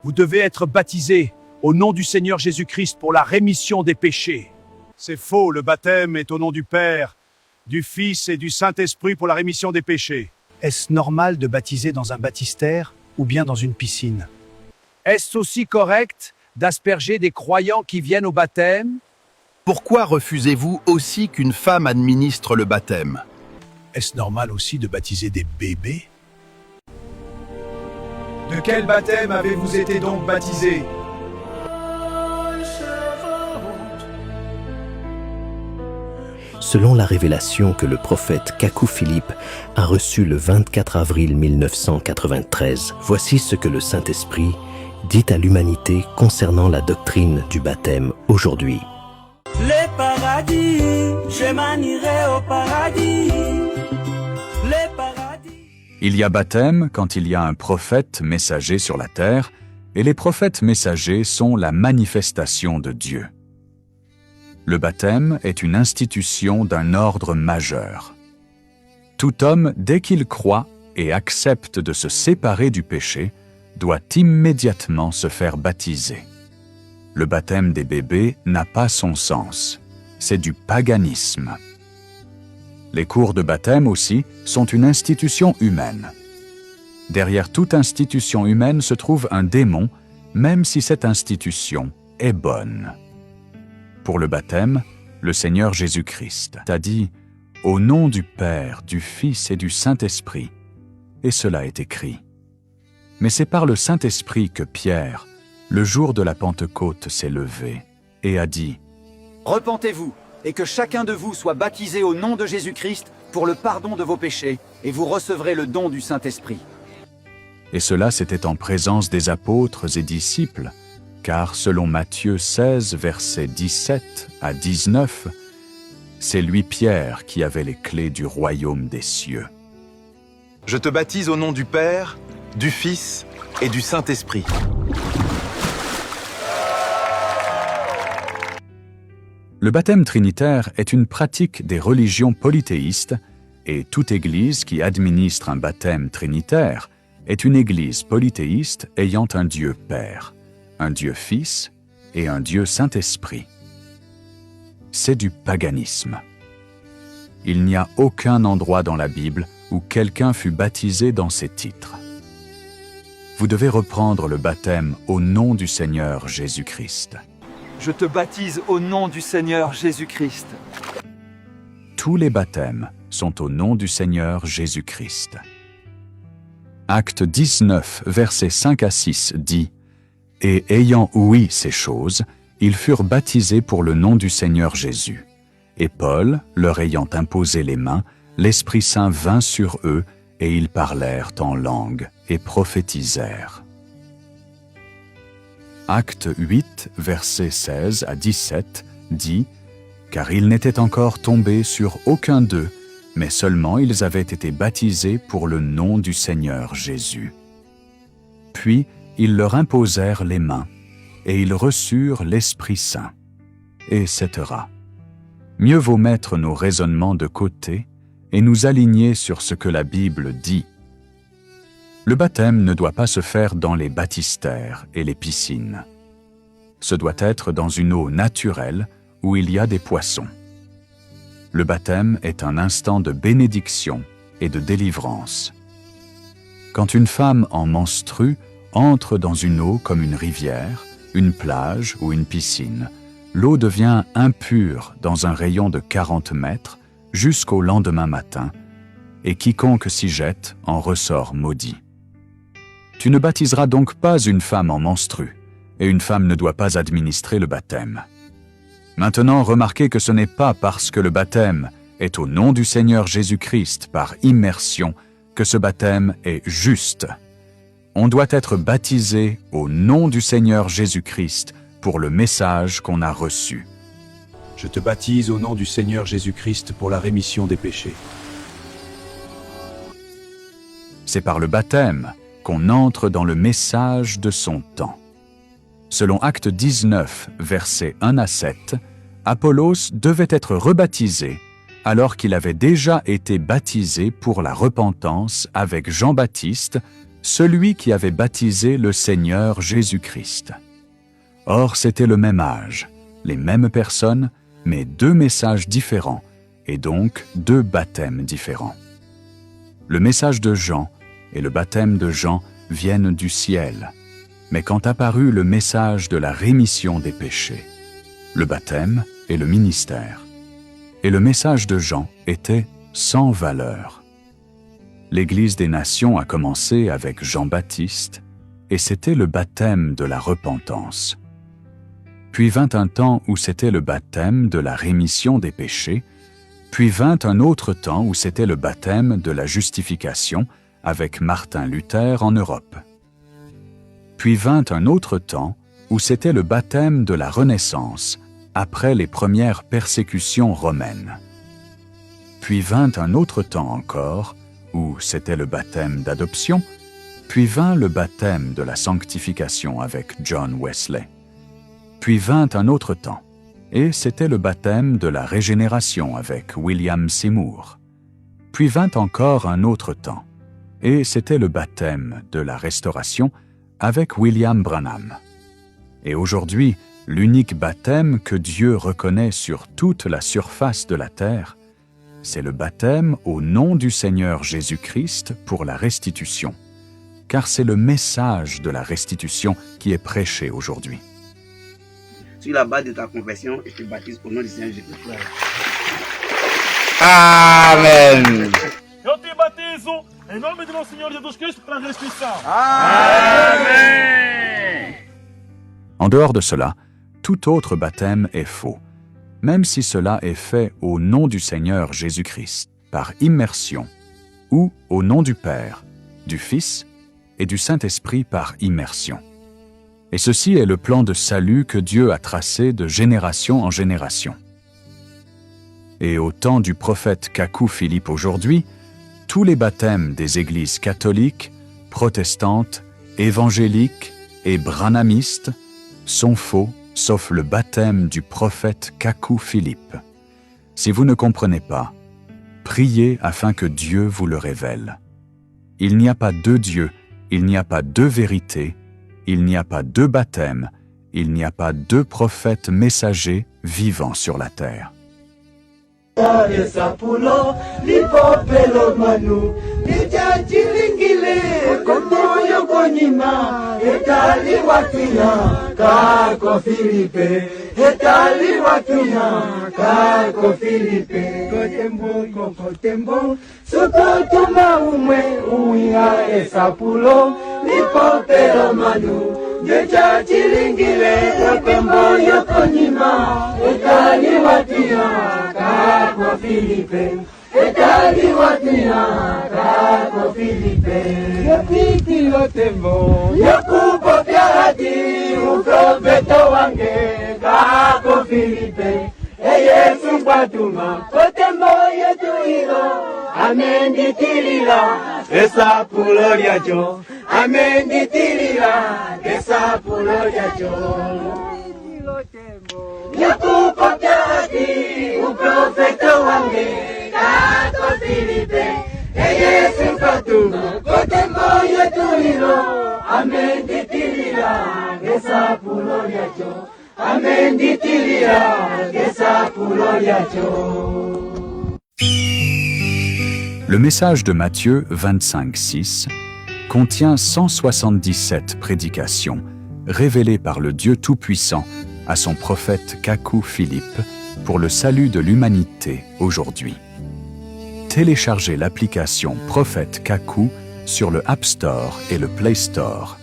Vous devez être baptisé au nom du Seigneur Jésus-Christ pour la rémission des péchés. C'est faux, le baptême est au nom du Père, du Fils et du Saint-Esprit pour la rémission des péchés. Est-ce normal de baptiser dans un baptistère ou bien dans une piscine? Est-ce aussi correct d'asperger des croyants qui viennent au baptême? Pourquoi refusez-vous aussi qu'une femme administre le baptême? Est-ce normal aussi de baptiser des bébés? De quel baptême avez-vous été donc baptisé? Selon la révélation que le prophète Kakou Philippe a reçue le 24 avril 1993, voici ce que le Saint-Esprit dit à l'humanité concernant la doctrine du baptême aujourd'hui. Les paradis, je m'en irai au paradis. Les paradis. Il y a baptême quand il y a un prophète messager sur la terre, et les prophètes messagers sont la manifestation de Dieu. Le baptême est une institution d'un ordre majeur. Tout homme, dès qu'il croit et accepte de se séparer du péché, doit immédiatement se faire baptiser. Le baptême des bébés n'a pas son sens. C'est du paganisme. Les cours de baptême aussi sont une institution humaine. Derrière toute institution humaine se trouve un démon, même si cette institution est bonne. Pour le baptême, le Seigneur Jésus-Christ a dit « Au nom du Père, du Fils et du Saint-Esprit », et cela est écrit. Mais c'est par le Saint-Esprit que Pierre, le jour de la Pentecôte, s'est levé et a dit « Repentez-vous, et que chacun de vous soit baptisé au nom de Jésus-Christ pour le pardon de vos péchés, et vous recevrez le don du Saint-Esprit. » Et cela c'était en présence des apôtres et disciples, car selon Matthieu 16, versets 17 à 19, c'est lui Pierre qui avait les clés du royaume des cieux. Je te baptise au nom du Père, du Fils et du Saint-Esprit. Le baptême trinitaire est une pratique des religions polythéistes, et toute église qui administre un baptême trinitaire est une église polythéiste ayant un Dieu Père, un Dieu Fils et un Dieu Saint-Esprit. C'est du paganisme. Il n'y a aucun endroit dans la Bible où quelqu'un fut baptisé dans ces titres. Vous devez reprendre le baptême au nom du Seigneur Jésus-Christ. Je te baptise au nom du Seigneur Jésus-Christ. Tous les baptêmes sont au nom du Seigneur Jésus-Christ. Acte 19, versets 5 à 6 dit « Et ayant ouï ces choses, ils furent baptisés pour le nom du Seigneur Jésus. Et Paul, leur ayant imposé les mains, l'Esprit Saint vint sur eux, et ils parlèrent en langue et prophétisèrent. » Acte 8, versets 16 à 17 dit « Car ils n'étaient encore tombés sur aucun d'eux, mais seulement ils avaient été baptisés pour le nom du Seigneur Jésus. Puis ils leur imposèrent les mains, et ils reçurent l'Esprit Saint. Etc. Mieux vaut mettre nos raisonnements de côté et nous aligner sur ce que la Bible dit. Le baptême ne doit pas se faire dans les baptistères et les piscines. Ce doit être dans une eau naturelle où il y a des poissons. Le baptême est un instant de bénédiction et de délivrance. Quand une femme en menstrue entre dans une eau comme une rivière, une plage ou une piscine, l'eau devient impure dans un rayon de 40 mètres jusqu'au lendemain matin, et quiconque s'y jette en ressort maudit. Tu ne baptiseras donc pas une femme en menstrue, et une femme ne doit pas administrer le baptême. Maintenant, remarquez que ce n'est pas parce que le baptême est au nom du Seigneur Jésus-Christ par immersion que ce baptême est juste. On doit être baptisé au nom du Seigneur Jésus-Christ pour le message qu'on a reçu. Je te baptise au nom du Seigneur Jésus-Christ pour la rémission des péchés. C'est par le baptême qu'on entre dans le message de son temps. Selon Acte 19, versets 1 à 7, Apollos devait être rebaptisé alors qu'il avait déjà été baptisé pour la repentance avec Jean-Baptiste celui qui avait baptisé le Seigneur Jésus-Christ. Or, c'était le même âge, les mêmes personnes, mais deux messages différents, et donc deux baptêmes différents. Le message de Jean et le baptême de Jean viennent du ciel, mais quand apparut le message de la rémission des péchés, le baptême et le ministère, et le message de Jean était sans valeur. L'Église des Nations a commencé avec Jean-Baptiste, et c'était le baptême de la repentance. Puis vint un temps où c'était le baptême de la rémission des péchés, puis vint un autre temps où c'était le baptême de la justification avec Martin Luther en Europe. Puis vint un autre temps où c'était le baptême de la Renaissance après les premières persécutions romaines. Puis vint un autre temps encore où c'était le baptême d'adoption, puis vint le baptême de la sanctification avec John Wesley. Puis vint un autre temps, et c'était le baptême de la régénération avec William Seymour. Puis vint encore un autre temps, et c'était le baptême de la restauration avec William Branham. Et aujourd'hui, l'unique baptême que Dieu reconnaît sur toute la surface de la terre, c'est le baptême au nom du Seigneur Jésus-Christ pour la restitution, car c'est le message de la restitution qui est prêché aujourd'hui. Sur la base de ta confession, je te baptise au nom du Seigneur Jésus-Christ. Amen. Eu te batizo em nome do nosso Senhor Jesus Cristo para a restituição. Amen. En dehors de cela, tout autre baptême est faux, même si cela est fait au nom du Seigneur Jésus-Christ, par immersion, ou au nom du Père, du Fils et du Saint-Esprit par immersion. Et ceci est le plan de salut que Dieu a tracé de génération en génération. Et au temps du prophète Kakou Philippe aujourd'hui, tous les baptêmes des églises catholiques, protestantes, évangéliques et branhamistes sont faux, sauf le baptême du prophète Kakou Philippe. Si vous ne comprenez pas, priez afin que Dieu vous le révèle. Il n'y a pas deux dieux, il n'y a pas deux vérités, il n'y a pas deux baptêmes, il n'y a pas deux prophètes messagers vivants sur la terre. Le message de Matthieu 25:6 contient 177 prédications révélées par le Dieu Tout-Puissant à son prophète Kakou Philippe pour le salut de l'humanité aujourd'hui. Téléchargez l'application Prophète Kakou sur le App Store et le Play Store